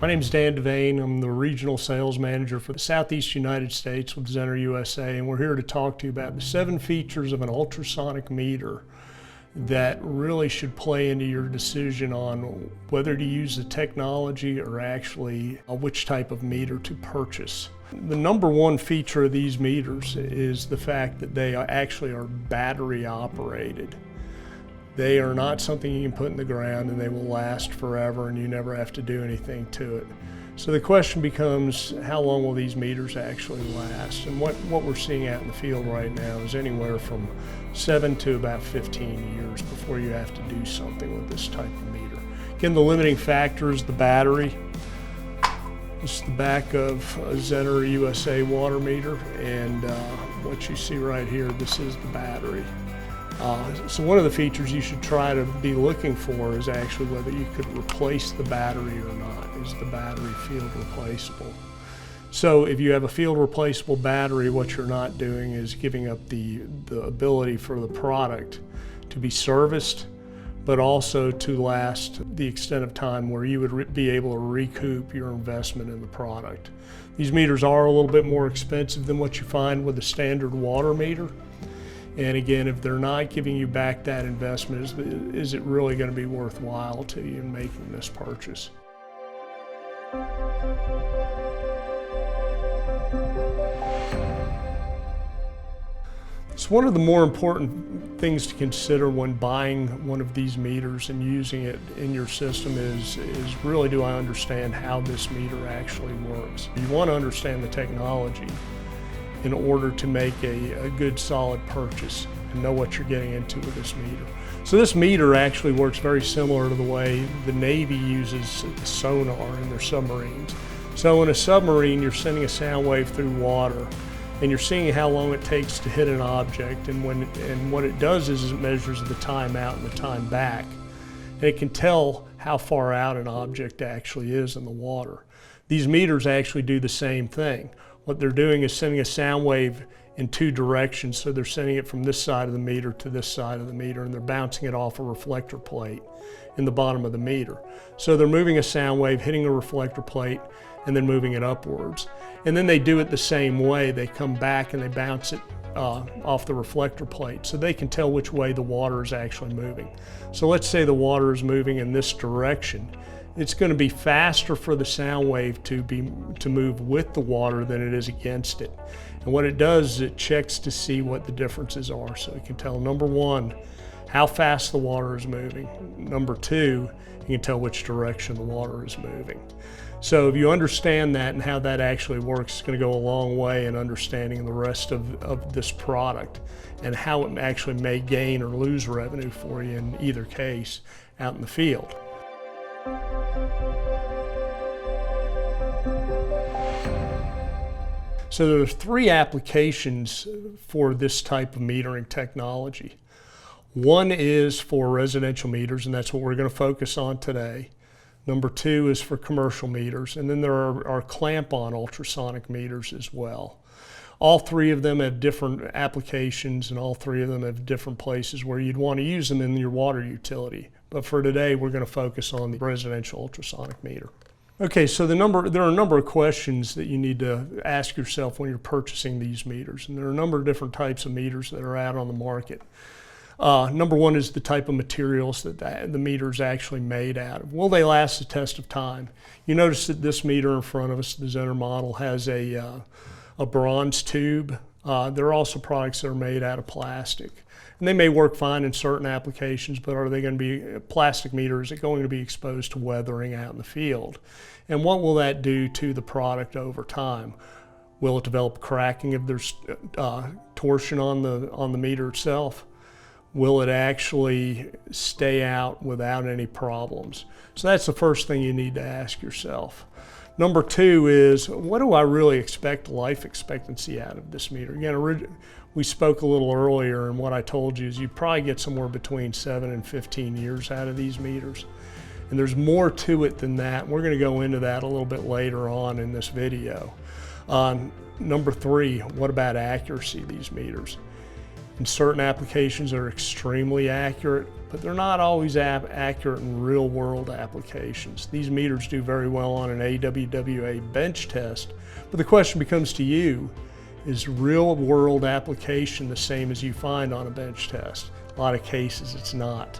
My name is Dan Devane. I'm the Regional Sales Manager for the Southeast United States with ZENNER USA, and we're here to talk to you about the 7 features of an ultrasonic meter that really should play into your decision on whether to use the technology or actually which type of meter to purchase. The number one feature of these meters is the fact that they actually are battery operated. They are not something you can put in the ground and they will last forever and you never have to do anything to it. So the question becomes, how long will these meters actually last? And what we're seeing out in the field right now is anywhere from 7 to about 15 years before you have to do something with this type of meter. Again, the limiting factor is the battery. This is the back of a ZENNER USA water meter, and what you see right here, this is the battery. So one of the features you should try to be looking for is actually whether you could replace the battery or not. Is the battery field replaceable? So if you have a field replaceable battery, what you're not doing is giving up the ability for the product to be serviced, but also to last the extent of time where you would be able to recoup your investment in the product. These meters are a little bit more expensive than what you find with a standard water meter. And again, if they're not giving you back that investment, is it really going to be worthwhile to you in making this purchase? So one of the more important things to consider when buying one of these meters and using it in your system is really, do I understand how this meter actually works? You want to understand the technology in order to make a good solid purchase and know what you're getting into with this meter. So this meter actually works very similar to the way the Navy uses sonar in their submarines. So in a submarine, you're sending a sound wave through water and you're seeing how long it takes to hit an object, and what it does is it measures the time out and the time back. And it can tell how far out an object actually is in the water. These meters actually do the same thing. What they're doing is sending a sound wave in 2 directions. So they're sending it from this side of the meter to this side of the meter, and they're bouncing it off a reflector plate in the bottom of the meter. So they're moving a sound wave, hitting a reflector plate, and then moving it upwards. And then they do it the same way. They come back and they bounce it off the reflector plate, so they can tell which way the water is actually moving. So let's say the water is moving in this direction. It's going to be faster for the sound wave to move with the water than it is against it. And what it does is it checks to see what the differences are. So it can tell, number 1, how fast the water is moving. Number 2, you can tell which direction the water is moving. So if you understand that and how that actually works, it's going to go a long way in understanding the rest of this product and how it actually may gain or lose revenue for you in either case out in the field. So there are 3 applications for this type of metering technology. One is for residential meters, and that's what we're going to focus on today. Number 2 is for commercial meters, and then there are clamp-on ultrasonic meters as well. All 3 of them have different applications, and all 3 of them have different places where you'd want to use them in your water utility. But for today, we're going to focus on the residential ultrasonic meter. Okay, so there are a number of questions that you need to ask yourself when you're purchasing these meters, and there are a number of different types of meters that are out on the market. Number 1 is the type of materials that the meter is actually made out of. Will they last the test of time? You notice that this meter in front of us, the ZENNER model, has a bronze tube. There are also products that are made out of plastic. And they may work fine in certain applications, but are they going to be a plastic meter? Is it going to be exposed to weathering out in the field? And what will that do to the product over time? Will it develop cracking if there's torsion on the meter itself? Will it actually stay out without any problems? So that's the first thing you need to ask yourself. Number 2 is, what do I really expect life expectancy out of this meter? Again, we spoke a little earlier, and what I told you is you probably get somewhere between 7 and 15 years out of these meters. And there's more to it than that. We're going to go into that a little bit later on in this video. Number 3, what about accuracy of these meters? In certain applications, they're extremely accurate, but they're not always accurate in real-world applications. These meters do very well on an AWWA bench test, but the question becomes to you, is real-world application the same as you find on a bench test? A lot of cases it's not.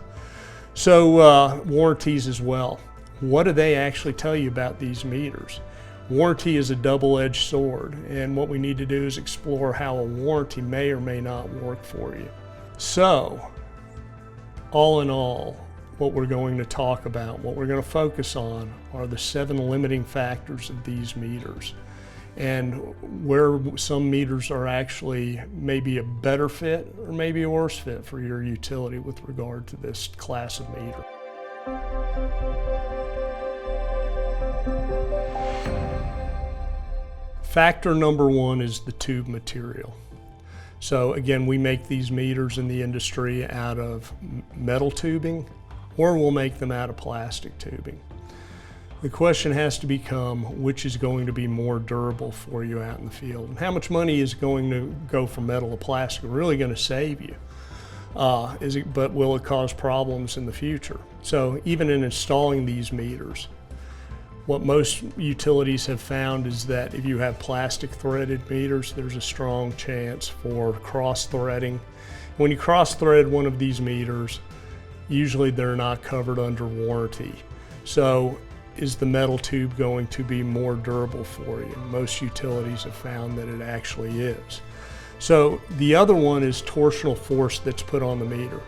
So warranties as well. What do they actually tell you about these meters? Warranty is a double-edged sword, and what we need to do is explore how a warranty may or may not work for you. So, all in all, what we're going to talk about, what we're going to focus on are the 7 limiting factors of these meters, and where some meters are actually maybe a better fit or maybe a worse fit for your utility with regard to this class of meter. Factor number 1 is the tube material. So again, we make these meters in the industry out of metal tubing, or we'll make them out of plastic tubing. The question has to become, which is going to be more durable for you out in the field? And how much money is going to go from metal to plastic really going to save you? But will it cause problems in the future? So even in installing these meters, what most utilities have found is that if you have plastic threaded meters, there's a strong chance for cross-threading. When you cross-thread one of these meters, usually they're not covered under warranty. So is the metal tube going to be more durable for you? Most utilities have found that it actually is. So the other one is torsional force that's put on the meter.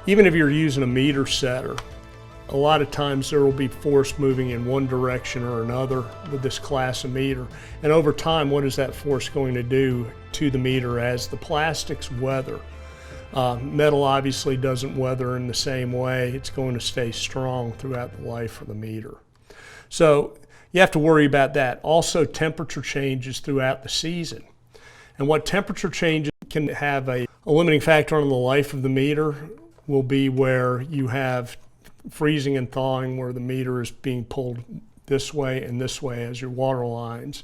Even if you're using a meter setter, a lot of times there will be force moving in one direction or another with this class of meter. And over time, what is that force going to do to the meter as the plastics weather? Metal obviously doesn't weather in the same way. It's going to stay strong throughout the life of the meter. So you have to worry about that. Also, temperature changes throughout the season. And what temperature changes can have a limiting factor on the life of the meter will be where you have freezing and thawing, where the meter is being pulled this way and this way as your water lines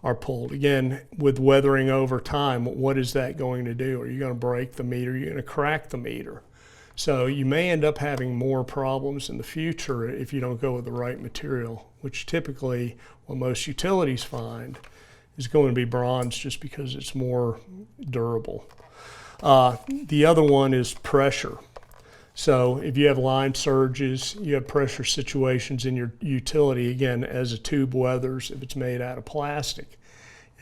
are pulled. Again, with weathering over time, what is that going to do? Are you going to break the meter? Are you going to crack the meter? So you may end up having more problems in the future if you don't go with the right material, which typically what most utilities find is going to be bronze just because it's more durable. The other one is pressure. So if you have line surges, you have pressure situations in your utility, again, as a tube weathers, if it's made out of plastic,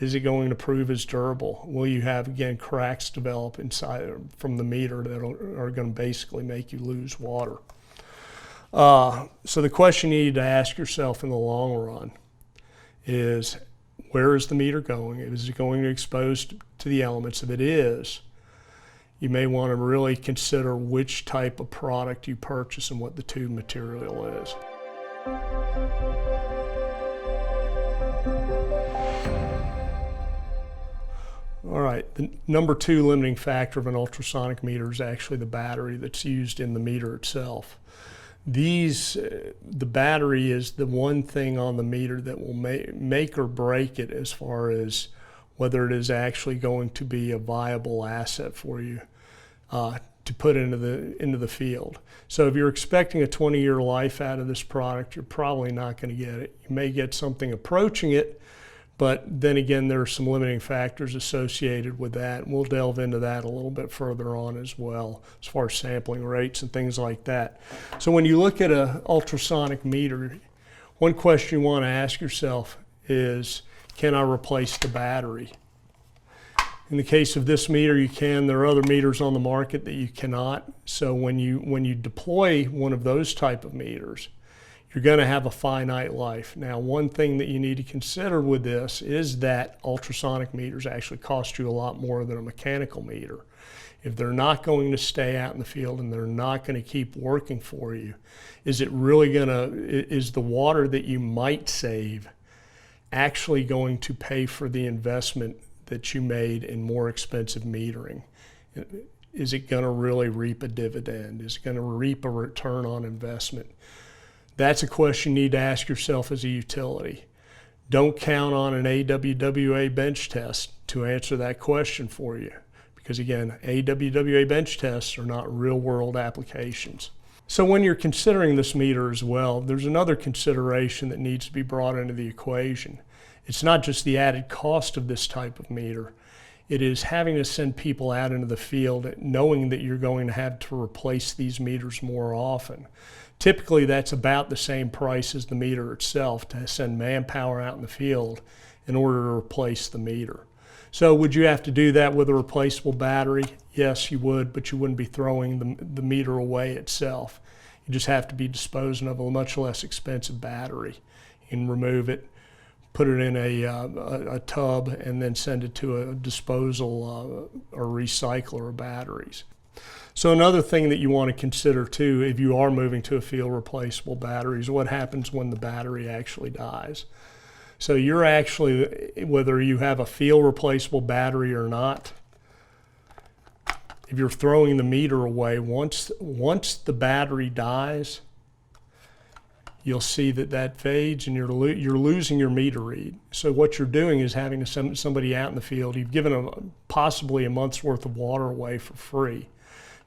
is it going to prove as durable? Will you have, again, cracks develop inside from the meter that are going to basically make you lose water? So the question you need to ask yourself in the long run is, where is the meter going? Is it going to expose to the elements? If it is, you may want to really consider which type of product you purchase and what the tube material is. All right, the number 2 limiting factor of an ultrasonic meter is actually the battery that's used in the meter itself. The battery is the one thing on the meter that will make or break it as far as whether it is actually going to be a viable asset for you to put into the field. So if you're expecting a 20-year life out of this product, you're probably not going to get it. You may get something approaching it, but then again, there are some limiting factors associated with that. And we'll delve into that a little bit further on as well, as far as sampling rates and things like that. So when you look at an ultrasonic meter, one question you want to ask yourself is, can I replace the battery? In the case of this meter, you can. There are other meters on the market that you cannot. So when you deploy one of those type of meters, you're going to have a finite life. Now, one thing that you need to consider with this is that ultrasonic meters actually cost you a lot more than a mechanical meter. If they're not going to stay out in the field and they're not going to keep working for you, is the water that you might save actually going to pay for the investment that you made in more expensive metering? Is it going to really reap a dividend? Is it going to reap a return on investment? That's a question you need to ask yourself as a utility. Don't count on an AWWA bench test to answer that question for you, because again, AWWA bench tests are not real-world applications. So when you're considering this meter as well, there's another consideration that needs to be brought into the equation. It's not just the added cost of this type of meter. It is having to send people out into the field knowing that you're going to have to replace these meters more often. Typically, that's about the same price as the meter itself to send manpower out in the field in order to replace the meter. So would you have to do that with a replaceable battery? Yes, you would, but you wouldn't be throwing the meter away itself. You just have to be disposing of a much less expensive battery. You can remove it, put it in a tub, and then send it to a disposal or recycler of batteries. So another thing that you want to consider too, if you are moving to a field replaceable battery, is what happens when the battery actually dies. So you're actually, whether you have a field replaceable battery or not, if you're throwing the meter away, once the battery dies, you'll see that fades and you're losing your meter read. So what you're doing is having to send somebody out in the field. You've given possibly a month's worth of water away for free.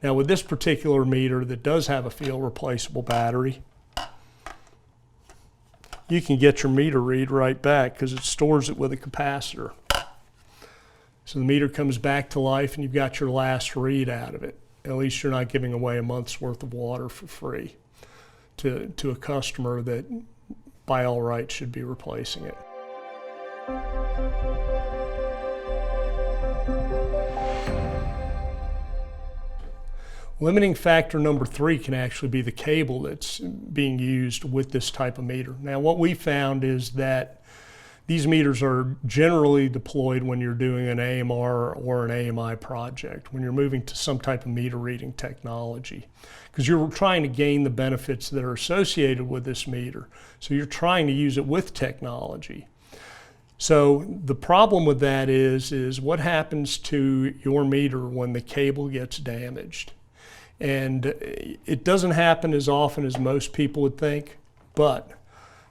Now with this particular meter that does have a field replaceable battery, you can get your meter read right back because it stores it with a capacitor. So the meter comes back to life and you've got your last read out of it. At least you're not giving away a month's worth of water for free to a customer that by all rights should be replacing it. Limiting factor number 3 can actually be the cable that's being used with this type of meter. Now what we found is that these meters are generally deployed when you're doing an AMR or an AMI project, when you're moving to some type of meter reading technology, because you're trying to gain the benefits that are associated with this meter. So you're trying to use it with technology. So the problem with that is what happens to your meter when the cable gets damaged? And it doesn't happen as often as most people would think, but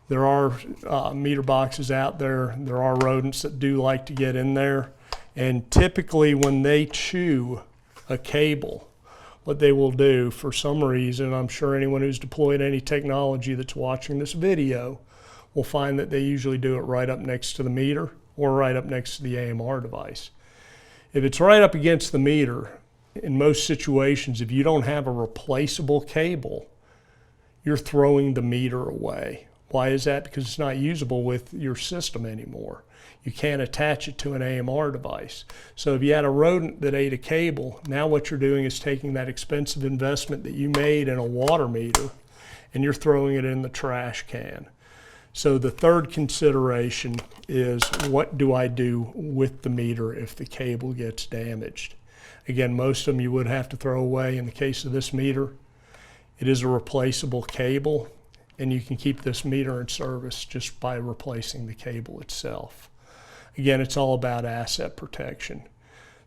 there are meter boxes out there. There are rodents that do like to get in there. And typically when they chew a cable, what they will do for some reason, I'm sure anyone who's deployed any technology that's watching this video will find that they usually do it right up next to the meter or right up next to the AMR device. If it's right up against the meter, in most situations, if you don't have a replaceable cable, you're throwing the meter away. Why is that? Because it's not usable with your system anymore. You can't attach it to an AMR device. So if you had a rodent that ate a cable, now what you're doing is taking that expensive investment that you made in a water meter and you're throwing it in the trash can. So the third consideration is, what do I do with the meter if the cable gets damaged? Again, most of them you would have to throw away. In the case of this meter, it is a replaceable cable, and you can keep this meter in service just by replacing the cable itself. Again, it's all about asset protection.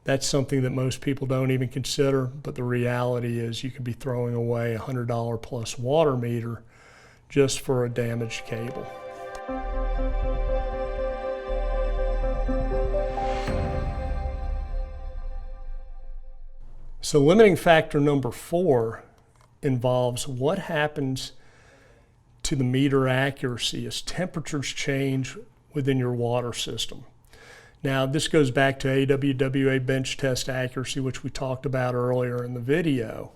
That's something that most people don't even consider, but the reality is you could be throwing away a $100 plus water meter just for a damaged cable. So limiting factor number 4 involves what happens to the meter accuracy as temperatures change within your water system. Now this goes back to AWWA bench test accuracy, which we talked about earlier in the video.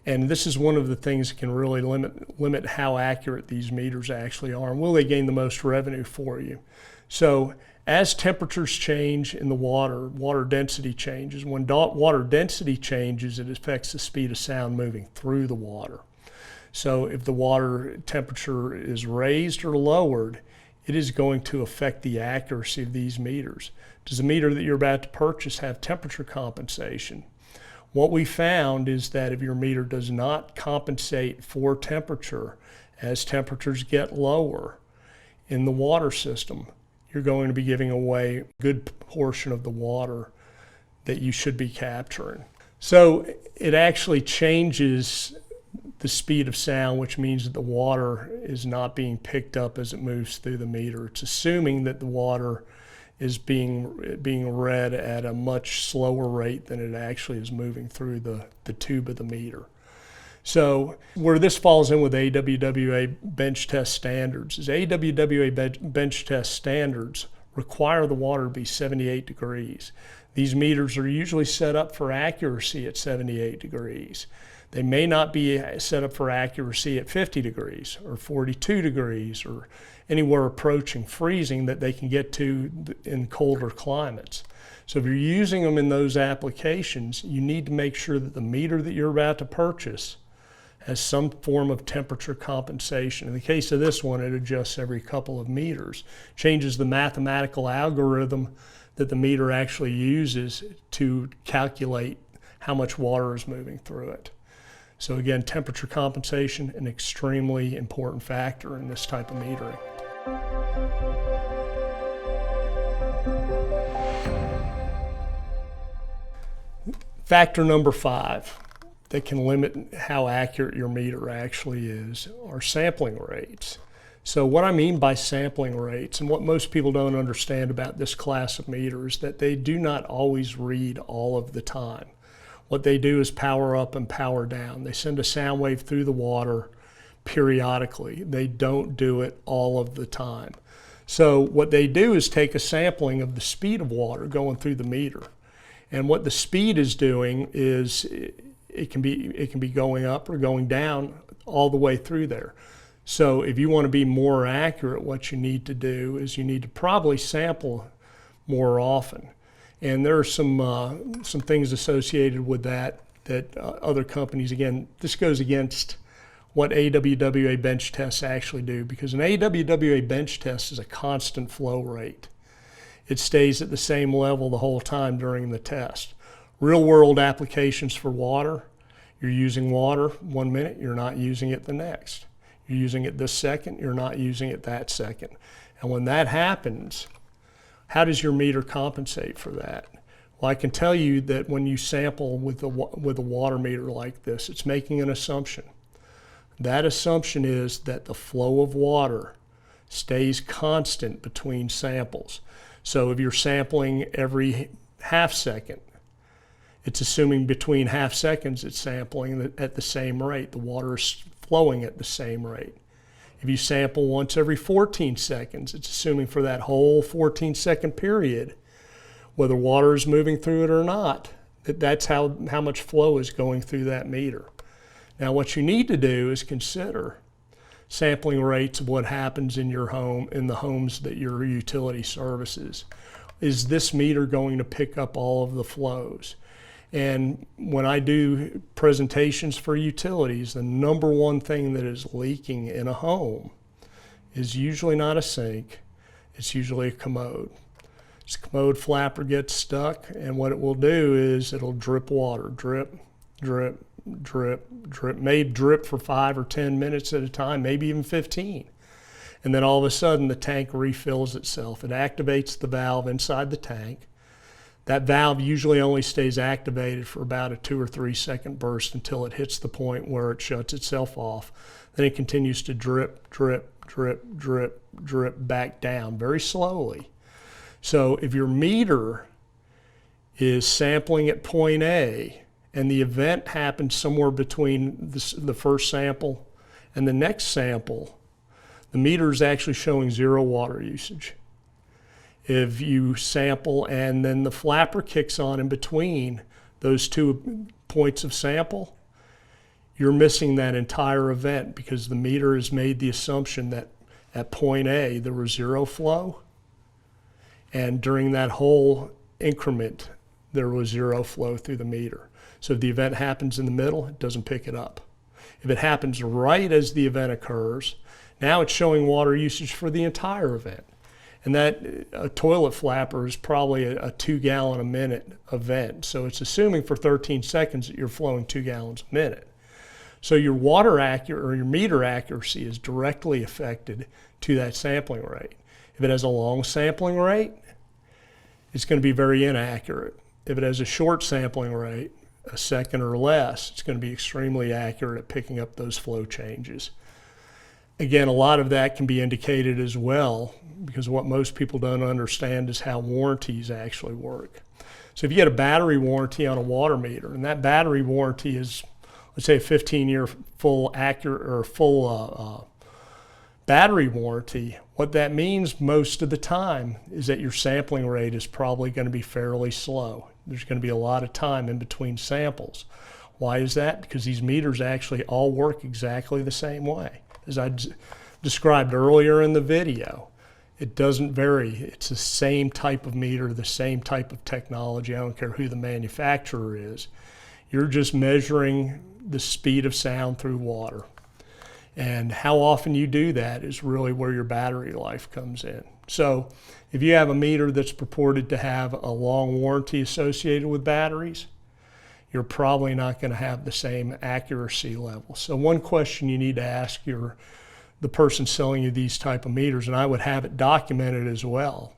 And this is one of the things that can really limit how accurate these meters actually are, and will they gain the most revenue for you. So as temperatures change in the water density changes. When water density changes, it affects the speed of sound moving through the water. So if the water temperature is raised or lowered, it is going to affect the accuracy of these meters. Does the meter that you're about to purchase have temperature compensation? What we found is that if your meter does not compensate for temperature, as temperatures get lower in the water system, you're going to be giving away a good portion of the water that you should be capturing. So it actually changes the speed of sound, which means that the water is not being picked up as it moves through the meter. It's assuming that the water is being read at a much slower rate than it actually is moving through the tube of the meter. So where this falls in with AWWA bench test standards is AWWA bench test standards require the water to be 78 degrees. These meters are usually set up for accuracy at 78 degrees. They may not be set up for accuracy at 50 degrees or 42 degrees or anywhere approaching freezing that they can get to in colder climates. So if you're using them in those applications, you need to make sure that the meter that you're about to purchase has some form of temperature compensation. In the case of this one, it adjusts every couple of meters, changes the mathematical algorithm that the meter actually uses to calculate how much water is moving through it. So again, temperature compensation, an extremely important factor in this type of metering. Factor number 5 that can limit how accurate your meter actually is are sampling rates. So what I mean by sampling rates, and what most people don't understand about this class of meters, is that they do not always read all of the time. What they do is power up and power down. They send a sound wave through the water periodically. They don't do it all of the time. So what they do is take a sampling of the speed of water going through the meter. And what the speed is doing is it can be going up or going down all the way through there. So if you want to be more accurate, what you need to do is you need to probably sample more often. And there are some things associated with that other companies, again, this goes against what AWWA bench tests actually do, because an AWWA bench test is a constant flow rate. It stays at the same level the whole time during the test. Real world applications for water, you're using water 1 minute, you're not using it the next. You're using it this second, you're not using it that second. And when that happens, how does your meter compensate for that? Well, I can tell you that when you sample with a water meter like this, it's making an assumption. That assumption is that the flow of water stays constant between samples. So if you're sampling every half second, it's assuming between half seconds it's sampling at the same rate. The water is flowing at the same rate. If you sample once every 14 seconds, it's assuming for that whole 14-second period, whether water is moving through it or not, that's how much flow is going through that meter. Now what you need to do is consider sampling rates of what happens in your home, in the homes that your utility services. Is this meter going to pick up all of the flows? And when I do presentations for utilities, the number one thing that is leaking in a home is usually not a sink, it's usually a commode. This commode flapper gets stuck, and what it will do is it'll drip water, drip, drip, drip, drip, may drip for 5 or 10 minutes at a time, maybe even 15. And then all of a sudden the tank refills itself. It activates the valve inside the tank. That valve usually only stays activated for about a 2 or 3 second burst until it hits the point where it shuts itself off. Then it continues to drip, drip, drip, drip, drip back down very slowly. So if your meter is sampling at point A and the event happens somewhere between the first sample and the next sample, the meter is actually showing 0 water usage. If you sample and then the flapper kicks on in between those 2 points of sample, you're missing that entire event because the meter has made the assumption that at point A there was 0 flow, and during that whole increment there was 0 flow through the meter. So if the event happens in the middle, it doesn't pick it up. If it happens right as the event occurs, now it's showing water usage for the entire event. And that a toilet flapper is probably a 2 gallon a minute event. So it's assuming for 13 seconds that you're flowing 2 gallons a minute. So your your meter accuracy is directly affected to that sampling rate. If it has a long sampling rate, it's going to be very inaccurate. If it has a short sampling rate, a second or less, it's going to be extremely accurate at picking up those flow changes. Again, a lot of that can be indicated as well, because what most people don't understand is how warranties actually work. So if you get a battery warranty on a water meter, and that battery warranty is, let's say, a 15-year full battery warranty, what that means most of the time is that your sampling rate is probably going to be fairly slow. There's going to be a lot of time in between samples. Why is that? Because these meters actually all work exactly the same way. As I described earlier in the video, it doesn't vary. It's the same type of meter, the same type of technology. I don't care who the manufacturer is. You're just measuring the speed of sound through water. And how often you do that is really where your battery life comes in. So if you have a meter that's purported to have a long warranty associated with batteries, you're probably not going to have the same accuracy level. So one question you need to ask the person selling you these type of meters, and I would have it documented as well,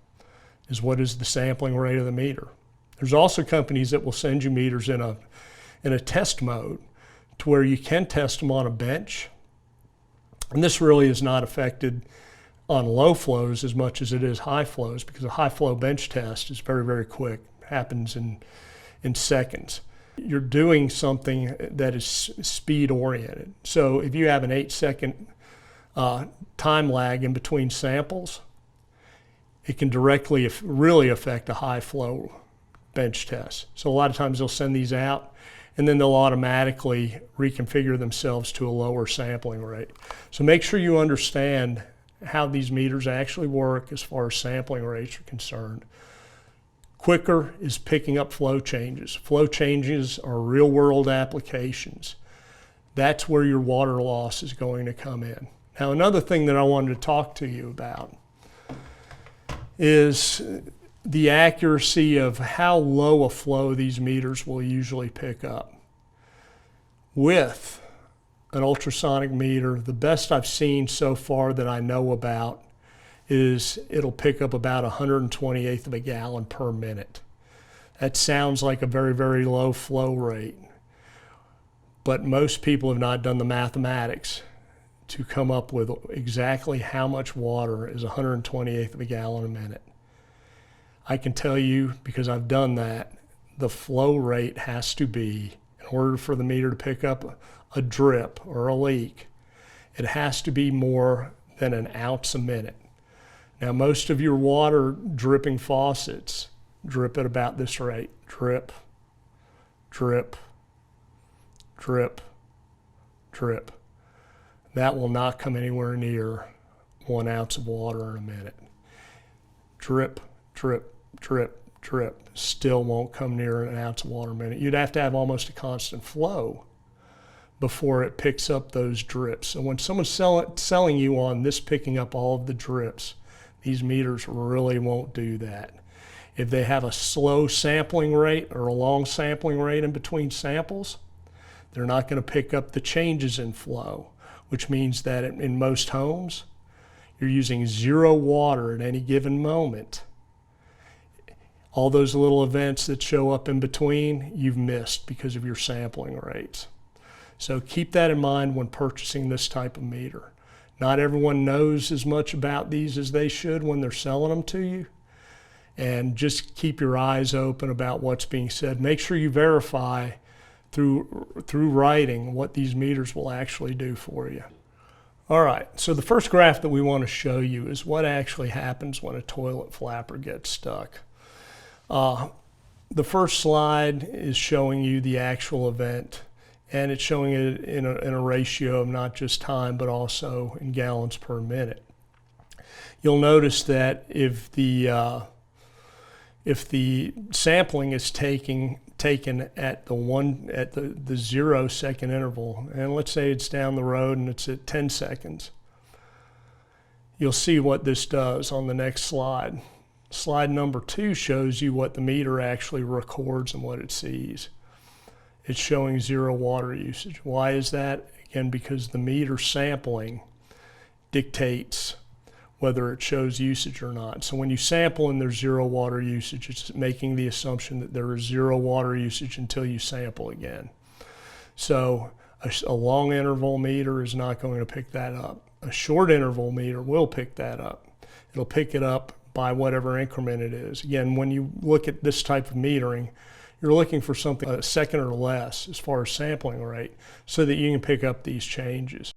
is what is the sampling rate of the meter. There's also companies that will send you meters in a test mode to where you can test them on a bench. And this really is not affected on low flows as much as it is high flows, because a high flow bench test is very, very quick. It happens in seconds. You're doing something that is speed oriented. So if you have an 8-second time lag in between samples, it can directly really affect a high flow bench test. So a lot of times they'll send these out, and then they'll automatically reconfigure themselves to a lower sampling rate. So make sure you understand how these meters actually work as far as sampling rates are concerned. Quicker is picking up flow changes. Flow changes are real world applications. That's where your water loss is going to come in. Now, another thing that I wanted to talk to you about is the accuracy of how low a flow these meters will usually pick up. With an ultrasonic meter, the best I've seen so far that I know about is it'll pick up about 128th of a gallon per minute. That sounds like a very, very low flow rate, but most people have not done the mathematics to come up with exactly how much water is 128th of a gallon a minute. I can tell you, because I've done that, the flow rate has to be, in order for the meter to pick up a drip or a leak, it has to be more than an ounce a minute. Now, most of your water dripping faucets drip at about this rate. Drip, drip, drip, drip. That will not come anywhere near 1 ounce of water in a minute. Drip, drip, drip, drip. Still won't come near an ounce of water a minute. You'd have to have almost a constant flow before it picks up those drips. So when someone's selling you on this picking up all of the drips, these meters really won't do that. If they have a slow sampling rate or a long sampling rate in between samples, they're not going to pick up the changes in flow, which means that in most homes, you're using zero water at any given moment. All those little events that show up in between, you've missed because of your sampling rates. So keep that in mind when purchasing this type of meter. Not everyone knows as much about these as they should when they're selling them to you. And just keep your eyes open about what's being said. Make sure you verify through writing what these meters will actually do for you. All right, so the first graph that we want to show you is what actually happens when a toilet flapper gets stuck. The first slide is showing you the actual event, and it's showing it in a ratio of not just time, but also in gallons per minute. You'll notice that if the sampling is taken at the 0 second interval, and let's say it's down the road and it's at 10 seconds, you'll see what this does on the next slide. Slide number 2 shows you what the meter actually records and what it sees. It's showing 0 water usage. Why is that? Again, because the meter sampling dictates whether it shows usage or not. So when you sample and there's 0 water usage, it's making the assumption that there is 0 water usage until you sample again. So a long interval meter is not going to pick that up. A short interval meter will pick that up. It'll pick it up by whatever increment it is. Again, when you look at this type of metering, you're looking for something a second or less as far as sampling rate so that you can pick up these changes.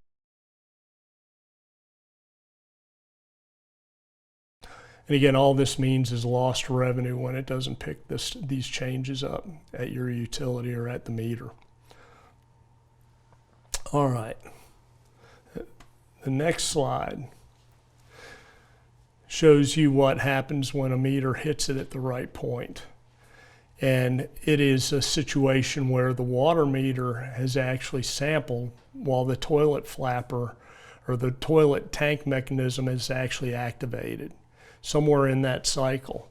And again, all this means is lost revenue when it doesn't pick these changes up at your utility or at the meter. All right. The next slide shows you what happens when a meter hits it at the right point. And it is a situation where the water meter has actually sampled while the toilet flapper or the toilet tank mechanism is actually activated, somewhere in that cycle.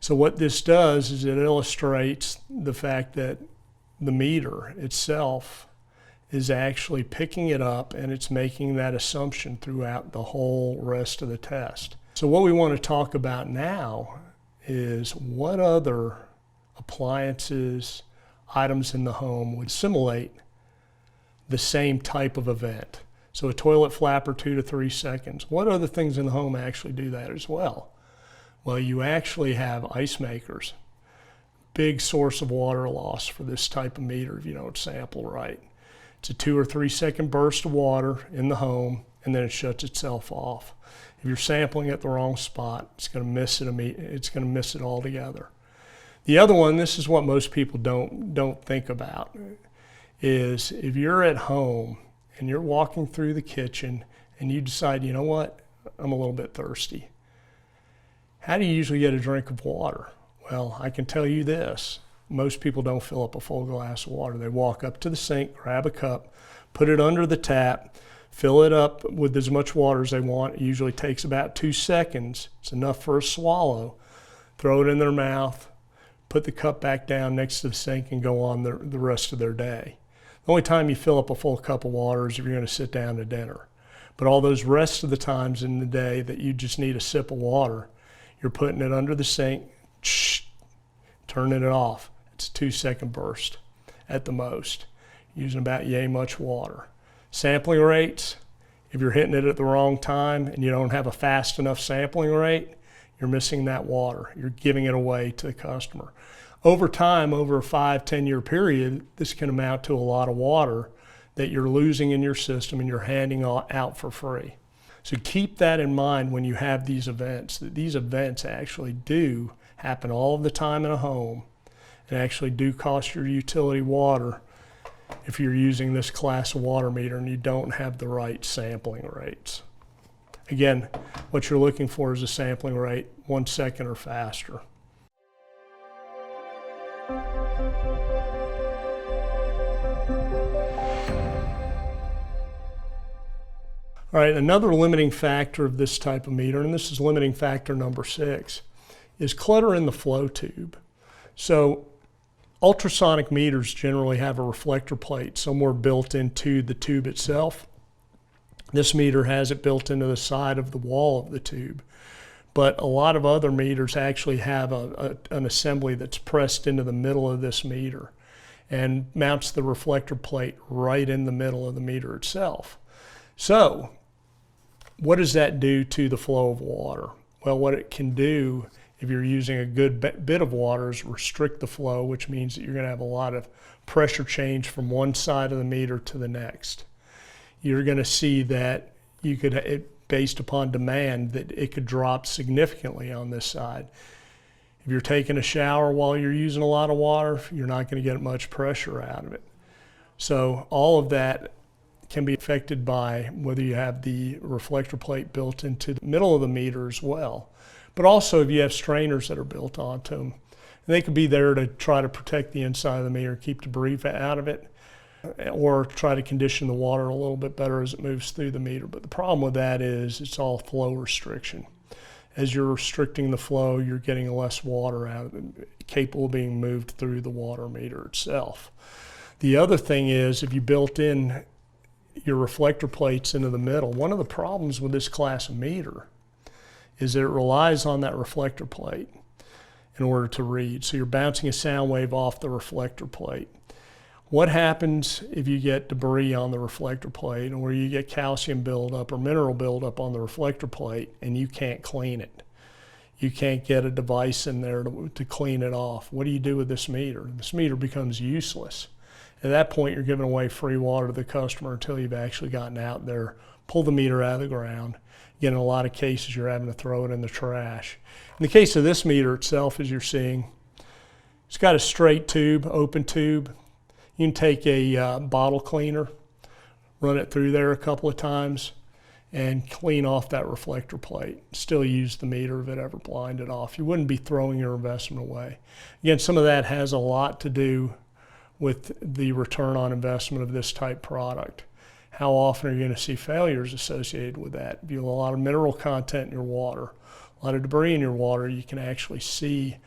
So what this does is it illustrates the fact that the meter itself is actually picking it up, and it's making that assumption throughout the whole rest of the test. So what we want to talk about now is what other appliances, items in the home would simulate the same type of event. So a toilet flapper, 2 to 3 seconds. What other things in the home actually do that as well? Well, you actually have ice makers. Big source of water loss for this type of meter if you don't sample right. It's a 2 or 3 second burst of water in the home, and then it shuts itself off. If you're sampling at the wrong spot, it's going to miss it. It's going to miss it altogether. The other one, this is what most people don't think about, is if you're at home and you're walking through the kitchen and you decide, you know what, I'm a little bit thirsty. How do you usually get a drink of water? Well, I can tell you this. Most people don't fill up a full glass of water. They walk up to the sink, grab a cup, put it under the tap, fill it up with as much water as they want. It usually takes about 2 seconds. It's enough for a swallow. Throw it in their mouth, put the cup back down next to the sink, and go on the rest of their day. The only time you fill up a full cup of water is if you're going to sit down to dinner. But all those rest of the times in the day that you just need a sip of water, you're putting it under the sink, turning it off. It's a 2 second burst at the most, using about yay much water. Sampling rates, if you're hitting it at the wrong time and you don't have a fast enough sampling rate, you're missing that water. You're giving it away to the customer. Over time, over a 5-10 year period, this can amount to a lot of water that you're losing in your system and you're handing out for free. So keep that in mind when you have these events, that these events actually do happen all the time in a home and actually do cost your utility water if you're using this class of water meter and you don't have the right sampling rates. Again, what you're looking for is a sampling rate 1 second or faster. All right, another limiting factor of this type of meter, and this is limiting factor number 6, is clutter in the flow tube. So ultrasonic meters generally have a reflector plate somewhere built into the tube itself. This meter has it built into the side of the wall of the tube. But a lot of other meters actually have an assembly that's pressed into the middle of this meter and mounts the reflector plate right in the middle of the meter itself. So what does that do to the flow of water? Well, what it can do if you're using a good bit of water is restrict the flow, which means that you're going to have a lot of pressure change from one side of the meter to the next. You're going to see that you could, based upon demand, that it could drop significantly on this side. If you're taking a shower while you're using a lot of water, you're not going to get much pressure out of it. So all of that can be affected by whether you have the reflector plate built into the middle of the meter as well. But also if you have strainers that are built onto them. They could be there to try to protect the inside of the meter, keep debris out of it, or try to condition the water a little bit better as it moves through the meter. But the problem with that is it's all flow restriction. As you're restricting the flow, you're getting less water out of it, capable of being moved through the water meter itself. The other thing is if you built in your reflector plates into the middle, one of the problems with this class of meter is that it relies on that reflector plate in order to read. So you're bouncing a sound wave off the reflector plate. What happens if you get debris on the reflector plate, or you get calcium buildup or mineral buildup on the reflector plate and you can't clean it? You can't get a device in there to clean it off. What do you do with this meter? This meter becomes useless. At that point, you're giving away free water to the customer until you've actually gotten out there, pull the meter out of the ground. Again, in a lot of cases, you're having to throw it in the trash. In the case of this meter itself, as you're seeing, it's got a straight tube, open tube. You can take a bottle cleaner, run it through there a couple of times, and clean off that reflector plate. Still use the meter if it ever blinded off. You wouldn't be throwing your investment away. Again, some of that has a lot to do with the return on investment of this type product. How often are you going to see failures associated with that? If you have a lot of mineral content in your water, a lot of debris in your water, you can actually see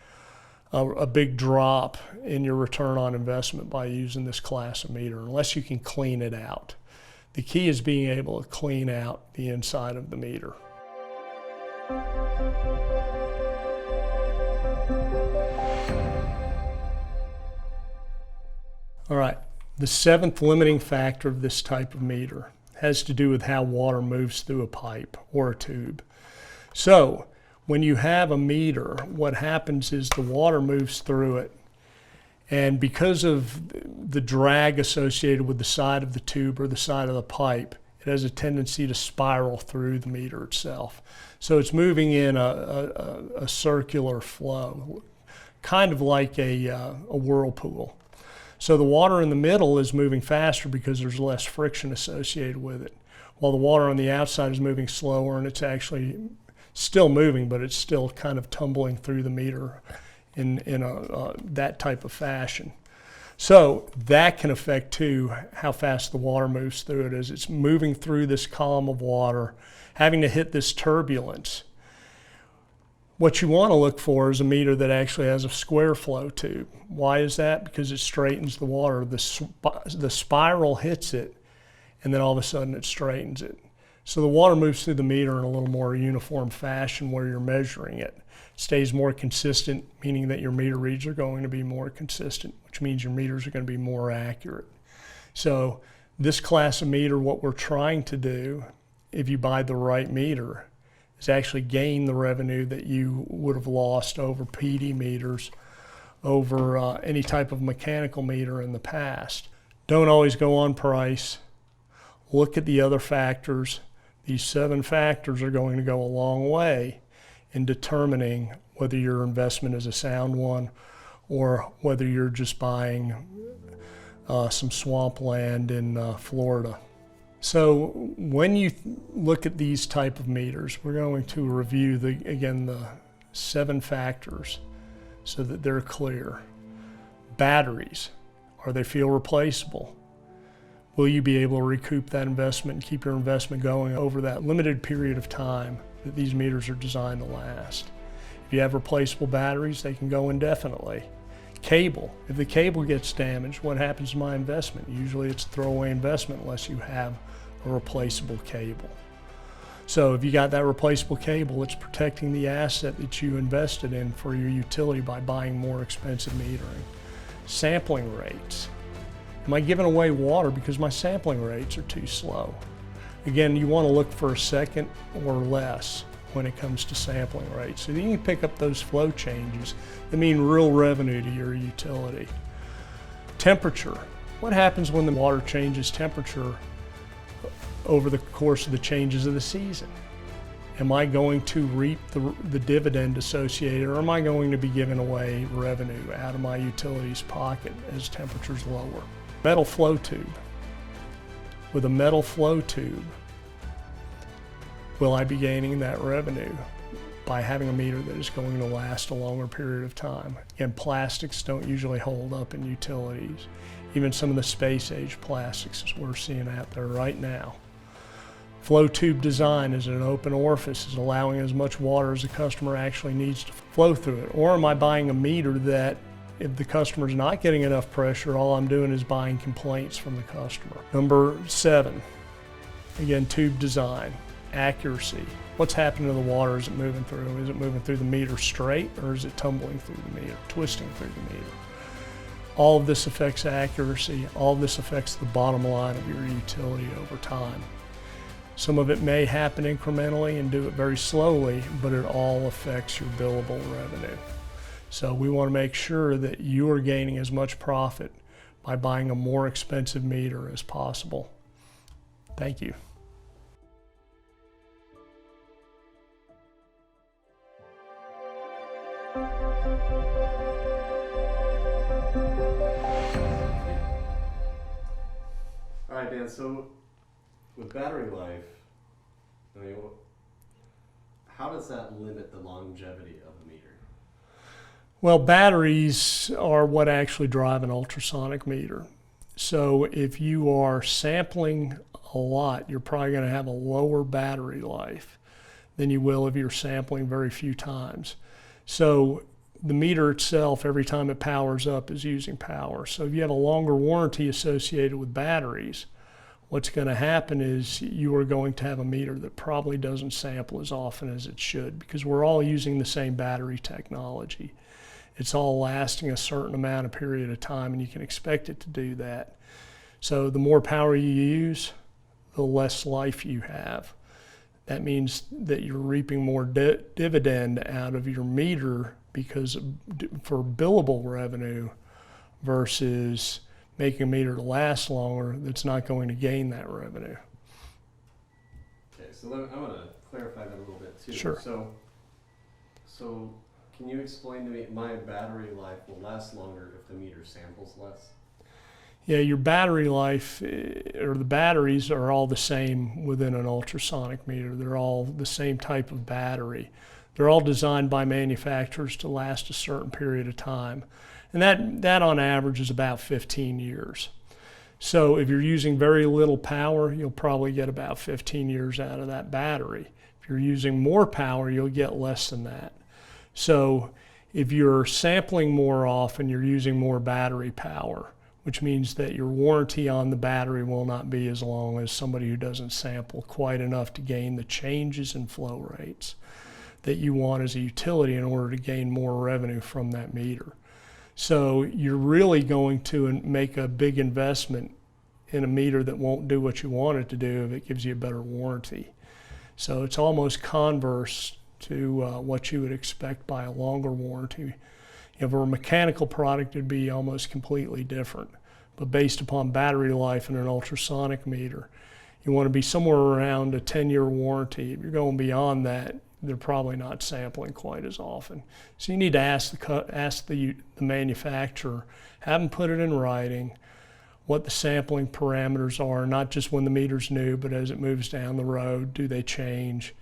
a big drop in your return on investment by using this class of meter, unless you can clean it out. The key is being able to clean out the inside of the meter. All right, the seventh limiting factor of this type of meter has to do with how water moves through a pipe or a tube. So when you have a meter, what happens is the water moves through it, and because of the drag associated with the side of the tube or the side of the pipe, it has a tendency to spiral through the meter itself. So it's moving in a circular flow, kind of like a whirlpool. So the water in the middle is moving faster because there's less friction associated with it, while the water on the outside is moving slower, and it's actually still moving, but it's still kind of tumbling through the meter in that type of fashion. So that can affect too how fast the water moves through it. As it's moving through this column of water, having to hit this turbulence. What you want to look for is a meter that actually has a square flow tube. Why is that? Because it straightens the water. The spiral hits it, and then all of a sudden it straightens it. So the water moves through the meter in a little more uniform fashion where you're measuring it. Stays more consistent, meaning that your meter reads are going to be more consistent, which means your meters are going to be more accurate. So this class of meter, what we're trying to do, if you buy the right meter, is actually gain the revenue that you would have lost over PD meters, over any type of mechanical meter in the past. Don't always go on price. Look at the other factors. These 7 factors are going to go a long way in determining whether your investment is a sound one or whether you're just buying some swampland in Florida. So when you look at these type of meters, we're going to review the 7 factors so that they're clear. Batteries, are they fuel replaceable? Will you be able to recoup that investment and keep your investment going over that limited period of time that these meters are designed to last? If you have replaceable batteries, they can go indefinitely. Cable, if the cable gets damaged, what happens to my investment? Usually it's a throwaway investment unless you have a replaceable cable. So if you got that replaceable cable, it's protecting the asset that you invested in for your utility by buying more expensive metering. Sampling rates. Am I giving away water because my sampling rates are too slow? Again, you want to look for a second or less when it comes to sampling rates. So you can pick up those flow changes that mean real revenue to your utility. Temperature. What happens when the water changes temperature over the course of the changes of the season? Am I going to reap the dividend associated, or am I going to be giving away revenue out of my utility's pocket as temperatures lower? Metal flow tube. With a metal flow tube, will I be gaining that revenue by having a meter that is going to last a longer period of time? Again, plastics don't usually hold up in utilities. Even some of the space age plastics as we're seeing out there right now. Flow tube design, is it an open orifice? Is it allowing as much water as the customer actually needs to flow through it? Or am I buying a meter that if the customer's not getting enough pressure, all I'm doing is buying complaints from the customer? Number 7, again, tube design, accuracy. What's happening to the water? Is it moving through? Is it moving through the meter straight, or is it tumbling through the meter, twisting through the meter? All of this affects accuracy. All of this affects the bottom line of your utility over time. Some of it may happen incrementally and do it very slowly, but it all affects your billable revenue. So we want to make sure that you are gaining as much profit by buying a more expensive meter as possible. Thank you. All right, Dan, so with battery life, I mean, how does that limit the longevity of a meter? Well, batteries are what actually drive an ultrasonic meter. So if you are sampling a lot, you're probably going to have a lower battery life than you will if you're sampling very few times. So the meter itself, every time it powers up, is using power. So if you have a longer warranty associated with batteries, what's going to happen is you are going to have a meter that probably doesn't sample as often as it should, because we're all using the same battery technology. It's all lasting a certain amount of period of time, and you can expect it to do that. So the more power you use, the less life you have. That means that you're reaping more dividend out of your meter because for billable revenue versus making a meter to last longer that's not going to gain that revenue. Okay, so I want to clarify that a little bit too. Sure. So can you explain to me, my battery life will last longer if the meter samples less? Yeah, your battery life, or the batteries are all the same within an ultrasonic meter. They're all the same type of battery. They're all designed by manufacturers to last a certain period of time. And that on average is about 15 years. So if you're using very little power, you'll probably get about 15 years out of that battery. If you're using more power, you'll get less than that. So if you're sampling more often, you're using more battery power, which means that your warranty on the battery will not be as long as somebody who doesn't sample quite enough to gain the changes in flow rates that you want as a utility in order to gain more revenue from that meter. So you're really going to make a big investment in a meter that won't do what you want it to do if it gives you a better warranty. So it's almost converse to what you would expect by a longer warranty. If it were a mechanical product, it'd be almost completely different. But based upon battery life in an ultrasonic meter, you want to be somewhere around a 10-year warranty. If you're going beyond that, they're probably not sampling quite as often. So you need to ask the manufacturer, have them put it in writing, what the sampling parameters are, not just when the meter's new, but as it moves down the road, do they change?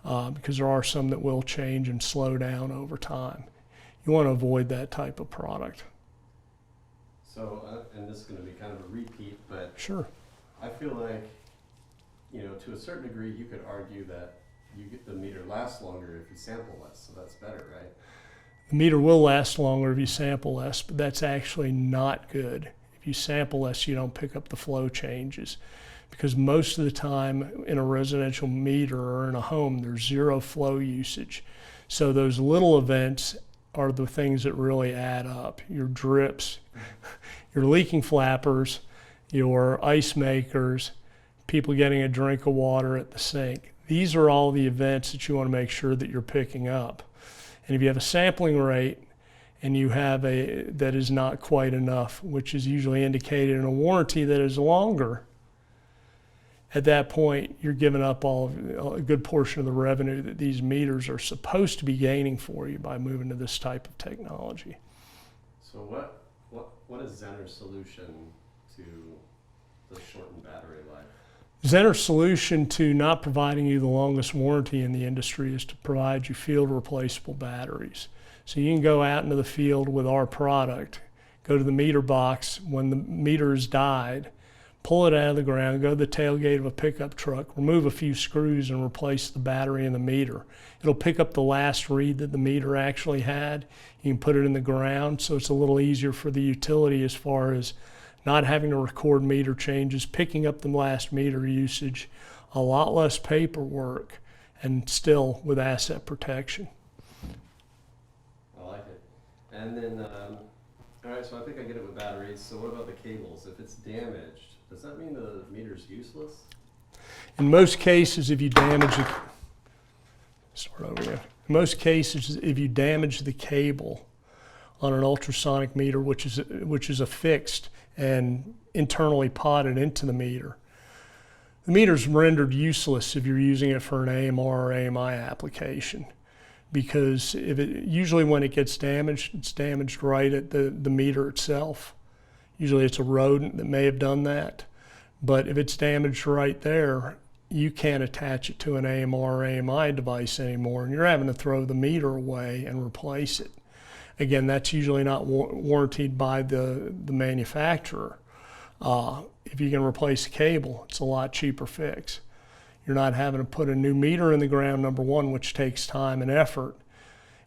Because there are some that will change and slow down over time. You want to avoid that type of product. So, and this is going to be kind of a repeat, but sure. I feel like, to a certain degree, you could argue that you get the meter lasts longer if you sample less, so that's better, right? The meter will last longer if you sample less, but that's actually not good. If you sample less, you don't pick up the flow changes, because most of the time in a residential meter or in a home, there's zero flow usage. So those little events are the things that really add up. Your drips, your leaking flappers, your ice makers, people getting a drink of water at the sink. These are all the events that you want to make sure that you're picking up. And if you have a sampling rate and you have that is not quite enough, which is usually indicated in a warranty that is longer, at that point, you're giving up a good portion of the revenue that these meters are supposed to be gaining for you by moving to this type of technology. So what is ZENNER's solution to the shortened battery life? ZENNER's solution to not providing you the longest warranty in the industry is to provide you field replaceable batteries. So you can go out into the field with our product, go to the meter box when the meter is died, pull it out of the ground, go to the tailgate of a pickup truck, remove a few screws and replace the battery in the meter. It'll pick up the last read that the meter actually had. You can put it in the ground, so it's a little easier for the utility as far as not having to record meter changes, picking up the last meter usage, a lot less paperwork, and still with asset protection. I like it. And then All right, so I think I get it with batteries. So what about the cables? If it's damaged, does that mean the meter's useless? In most cases, if you damage the, start over again. In most cases, if you damage the cable on an ultrasonic meter, which is affixed and internally potted into the meter's rendered useless if you're using it for an AMR or AMI application. Because usually when it gets damaged, it's damaged right at the meter itself. Usually it's a rodent that may have done that. But if it's damaged right there, you can't attach it to an AMR or AMI device anymore, and you're having to throw the meter away and replace it. Again, that's usually not warranted by the manufacturer. If you can replace the cable, it's a lot cheaper fix. You're not having to put a new meter in the ground, number one, which takes time and effort.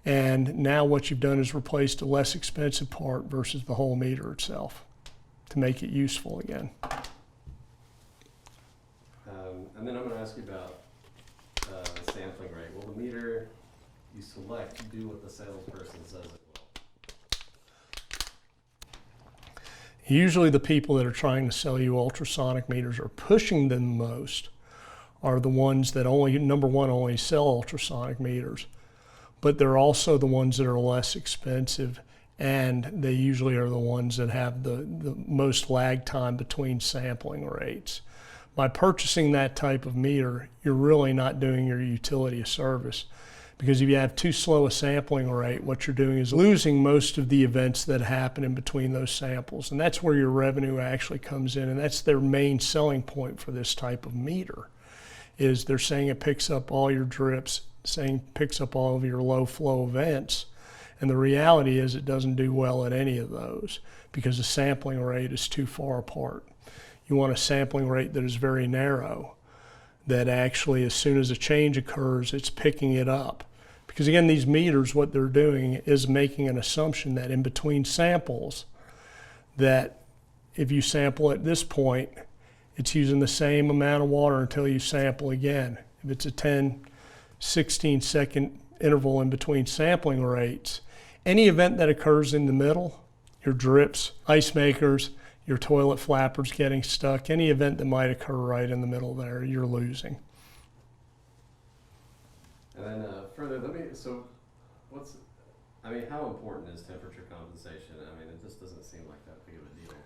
And now what you've done is replaced a less expensive part versus the whole meter itself to make it useful again. And then I'm going to ask you about the sampling rate. Will the meter you select do what the salesperson says it will? Usually the people that are trying to sell you ultrasonic meters or pushing them the most are the ones that number one, only sell ultrasonic meters. But they're also the ones that are less expensive, and they usually are the ones that have the most lag time between sampling rates. By purchasing that type of meter, you're really not doing your utility a service, because if you have too slow a sampling rate, what you're doing is losing most of the events that happen in between those samples, and that's where your revenue actually comes in, and that's their main selling point for this type of meter, is they're saying it picks up all your drips, saying picks up all of your low flow events, and the reality is it doesn't do well at any of those because the sampling rate is too far apart. You want a sampling rate that is very narrow, that actually as soon as a change occurs, it's picking it up. Because again, these meters, what they're doing is making an assumption that in between samples, that if you sample at this point, it's using the same amount of water until you sample again. If it's a 10, 16 second interval in between sampling rates, any event that occurs in the middle, your drips, ice makers, your toilet flappers getting stuck, any event that might occur right in the middle there, you're losing. And then further, how important is temperature compensation? I mean, it just doesn't seem like that big of a deal.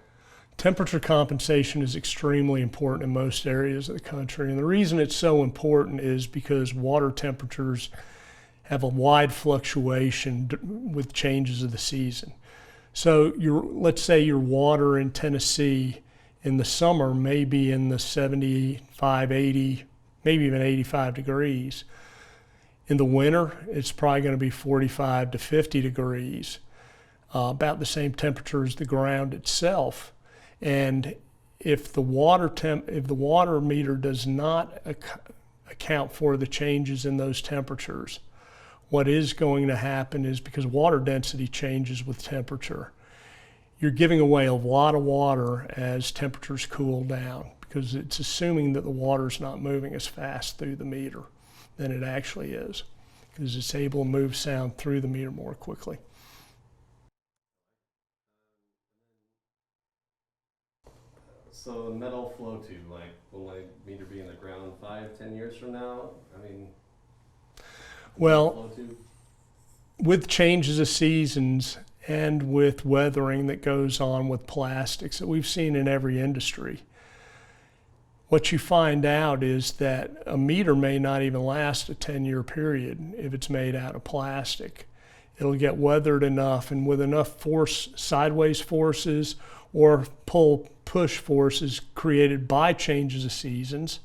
Temperature compensation is extremely important in most areas of the country. And the reason it's so important is because water temperatures have a wide fluctuation with changes of the season. So let's say your water in Tennessee in the summer may be in the 75, 80, maybe even 85 degrees. In the winter, it's probably going to be 45 to 50 degrees, about the same temperature as the ground itself. And if the water meter does not account for the changes in those temperatures, what is going to happen is, because water density changes with temperature, you're giving away a lot of water as temperatures cool down, because it's assuming that the water's not moving as fast through the meter than it actually is, because it's able to move sound through the meter more quickly. So metal flow tube, like, will my meter be in the ground 5, 10 years from now? I mean, well, flow tube? With changes of seasons and with weathering that goes on with plastics that we've seen in every industry, what you find out is that a meter may not even last a 10-year period if it's made out of plastic. It'll get weathered enough, and with enough force, sideways forces or push forces created by changes of seasons,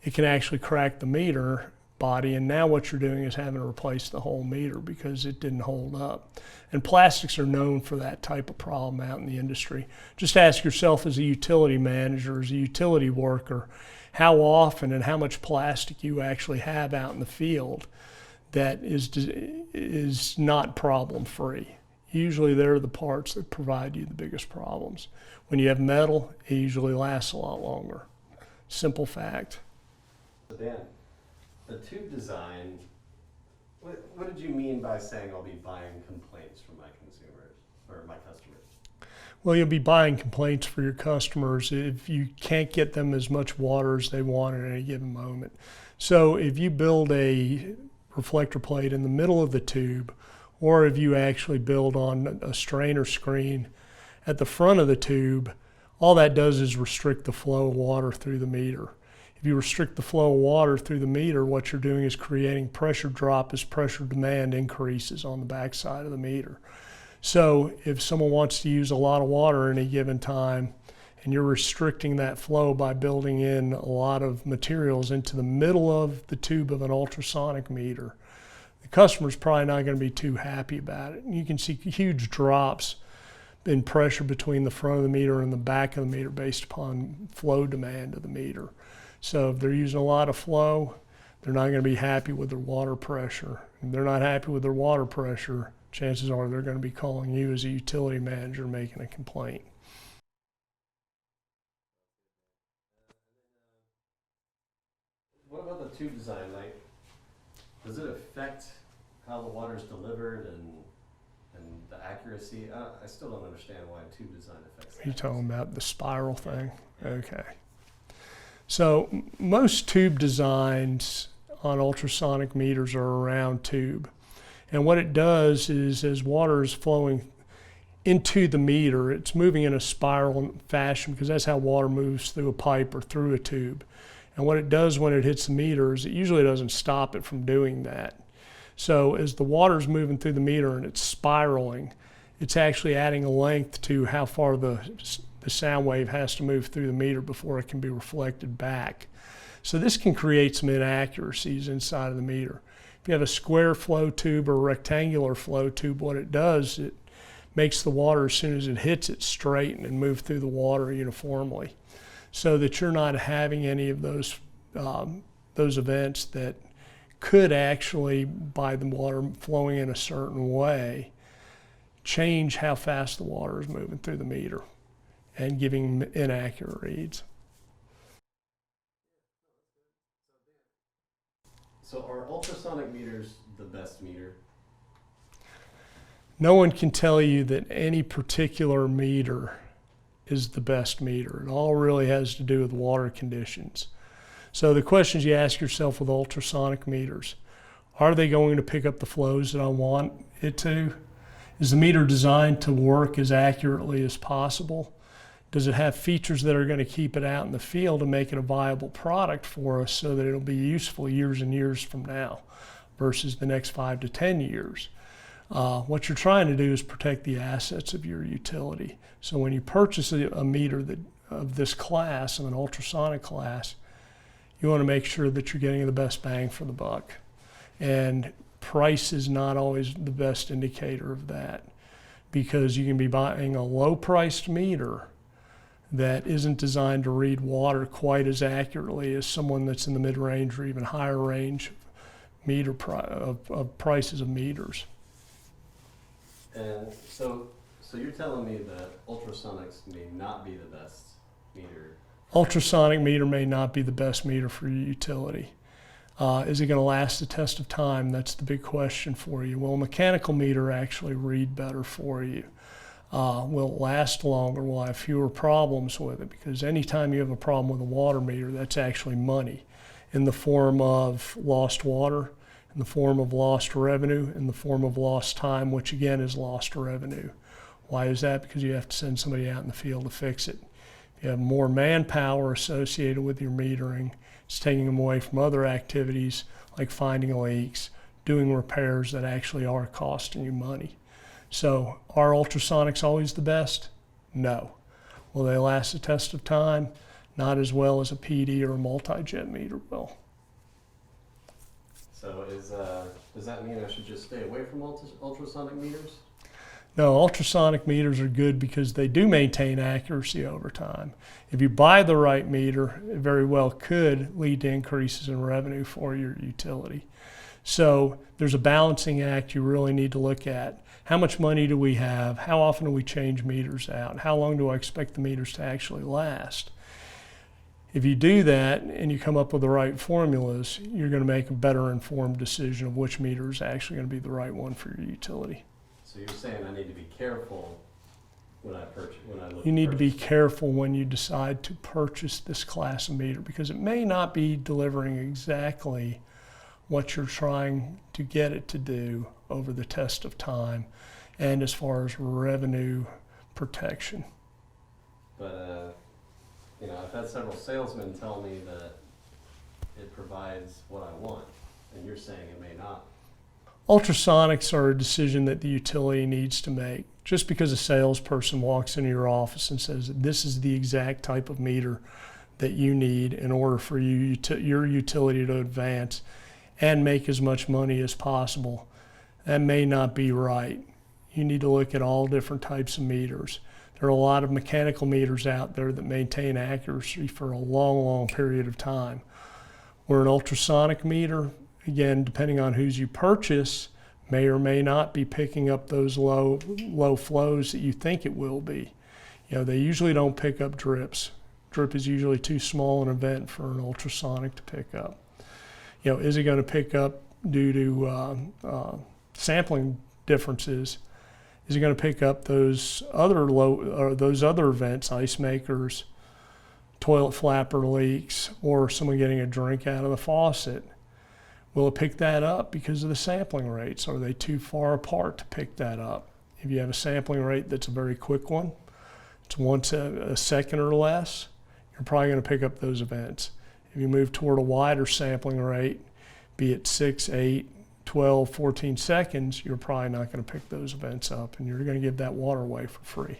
it can actually crack the meter body, and now what you're doing is having to replace the whole meter because it didn't hold up. And plastics are known for that type of problem out in the industry. Just ask yourself, as a utility manager, as a utility worker, how often and how much plastic you actually have out in the field that is not problem free. Usually they're the parts that provide you the biggest problems. When you have metal, it usually lasts a lot longer. Simple fact. So Dan, the tube design, what did you mean by saying I'll be buying complaints from my consumers? or my customers? Well, you'll be buying complaints for your customers if you can't get them as much water as they want at any given moment. So if you build a reflector plate in the middle of the tube, or if you actually build on a strainer screen at the front of the tube, all that does is restrict the flow of water through the meter. If you restrict the flow of water through the meter, what you're doing is creating pressure drop as pressure demand increases on the backside of the meter. So if someone wants to use a lot of water at any given time, and you're restricting that flow by building in a lot of materials into the middle of the tube of an ultrasonic meter, the customer's probably not going to be too happy about it. And you can see huge drops in pressure between the front of the meter and the back of the meter based upon flow demand of the meter. So if they're using a lot of flow, they're not going to be happy with their water pressure. If they're not happy with their water pressure, chances are they're going to be calling you as a utility manager making a complaint. What about the tube design? Like, does it affect how the water is delivered and the accuracy? I still don't understand why tube design affects that. You're talking about the spiral thing? Okay. So most tube designs on ultrasonic meters are around tube. And what it does is as water is flowing into the meter, it's moving in a spiral fashion because that's how water moves through a pipe or through a tube. And what it does when it hits the meter is it usually doesn't stop it from doing that. So as the water's moving through the meter and it's spiraling, it's actually adding a length to how far the sound wave has to move through the meter before it can be reflected back. So this can create some inaccuracies inside of the meter. If you have a square flow tube or a rectangular flow tube, what it does, it makes the water, as soon as it hits it, straighten and move through the water uniformly, so that you're not having any of those events that could actually, by the water flowing in a certain way, change how fast the water is moving through the meter and giving inaccurate reads. So are ultrasonic meters the best meter? No one can tell you that any particular meter is the best meter. It all really has to do with water conditions. So the questions you ask yourself with ultrasonic meters: are they going to pick up the flows that I want it to? Is the meter designed to work as accurately as possible? Does it have features that are going to keep it out in the field and make it a viable product for us so that it'll be useful years and years from now versus the next 5 to 10 years? What you're trying to do is protect the assets of your utility. So when you purchase a meter of this class, of an ultrasonic class, you want to make sure that you're getting the best bang for the buck. And price is not always the best indicator of that, because you can be buying a low-priced meter that isn't designed to read water quite as accurately as someone that's in the mid-range or even higher range meter of prices of meters. And so you're telling me that ultrasonics may not be the best meter? Ultrasonic meter may not be the best meter for your utility. Is it going to last the test of time? That's the big question for you. Will a mechanical meter actually read better for you? Will it last longer? Will I have fewer problems with it? Because anytime you have a problem with a water meter, that's actually money in the form of lost water, in the form of lost revenue, in the form of lost time, which again is lost revenue. Why is that? Because you have to send somebody out in the field to fix it. If you have more manpower associated with your metering, it's taking them away from other activities like finding leaks, doing repairs that actually are costing you money. So are ultrasonics always the best? No. Will they last the test of time? Not as well as a PD or a multi-jet meter will. So does that mean I should just stay away from ultrasonic meters? No, ultrasonic meters are good because they do maintain accuracy over time. If you buy the right meter, it very well could lead to increases in revenue for your utility. So there's a balancing act you really need to look at. How much money do we have? How often do we change meters out? How long do I expect the meters to actually last? If you do that and you come up with the right formulas, you're going to make a better informed decision of which meter is actually going to be the right one for your utility. So you're saying I need to be careful when I purchase, when I look. You need to be purchase. careful when you decide to purchase this class of meter, because it may not be delivering exactly what you're trying to get it to do over the test of time and as far as revenue protection. But, you know, I've had several salesmen tell me that it provides what I want, and you're saying it may not. Ultrasonics are a decision that the utility needs to make. Just because a salesperson walks into your office and says, this is the exact type of meter that you need in order for your utility to advance and make as much money as possible, that may not be right. You need to look at all different types of meters. There are a lot of mechanical meters out there that maintain accuracy for a long, long period of time. Where an ultrasonic meter, again, depending on whose you purchase, may or may not be picking up those low flows that you think it will be. You know, they usually don't pick up drips. Drip is usually too small an event for an ultrasonic to pick up. You know, is it going to pick up due to sampling differences? Is it going to pick up those other events, ice makers, toilet flapper leaks, or someone getting a drink out of the faucet? Will it pick that up because of the sampling rates? Are they too far apart to pick that up? If you have a sampling rate that's a very quick one, it's once a second or less, you're probably going to pick up those events. If you move toward a wider sampling rate, be it 6, 8, 12, 14 seconds, you're probably not going to pick those events up, and you're going to give that water away for free.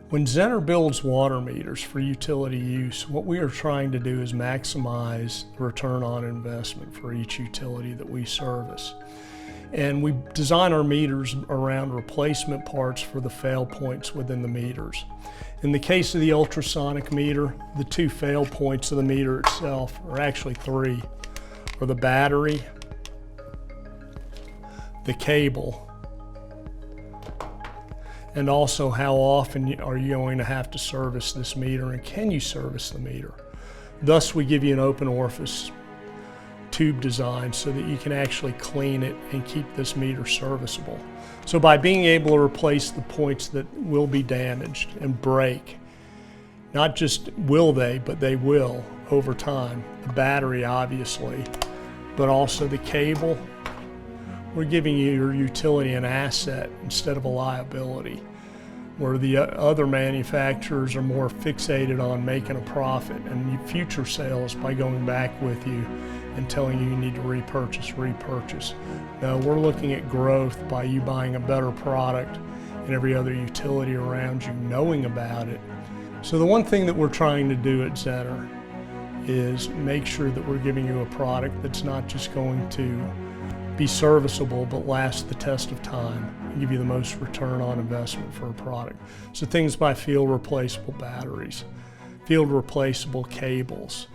When ZENNER builds water meters for utility use, what we are trying to do is maximize the return on investment for each utility that we service. And we design our meters around replacement parts for the fail points within the meters. In the case of the ultrasonic meter, the two fail points of the meter itself are actually three, are the battery, the cable, and also how often are you going to have to service this meter, and can you service the meter? Thus, we give you an open orifice tube design so that you can actually clean it and keep this meter serviceable. So by being able to replace the points that will be damaged and break, not just will they, but they will over time, the battery obviously, but also the cable, we're giving your utility an asset instead of a liability, where the other manufacturers are more fixated on making a profit and future sales by going back with you and telling you need to repurchase. No, we're looking at growth by you buying a better product and every other utility around you knowing about it. So the one thing that we're trying to do at ZENNER is make sure that we're giving you a product that's not just going to be serviceable but last the test of time and give you the most return on investment for a product. So things like field replaceable batteries, field replaceable cables,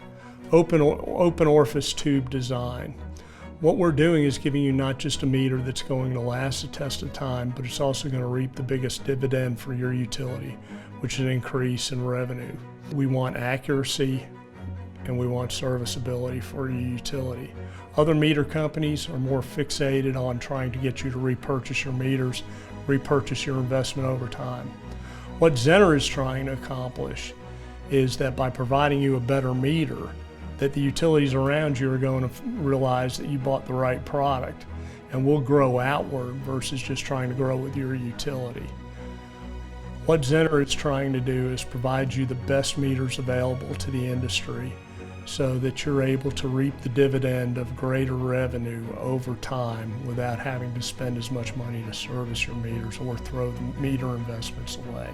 open orifice tube design. What we're doing is giving you not just a meter that's going to last the test of time, but it's also going to reap the biggest dividend for your utility, which is an increase in revenue. We want accuracy and we want serviceability for your utility. Other meter companies are more fixated on trying to get you to repurchase your meters, repurchase your investment over time. What ZENNER is trying to accomplish is that by providing you a better meter, that the utilities around you are going to realize that you bought the right product, and will grow outward versus just trying to grow with your utility. What ZENNER is trying to do is provide you the best meters available to the industry so that you're able to reap the dividend of greater revenue over time without having to spend as much money to service your meters or throw the meter investments away.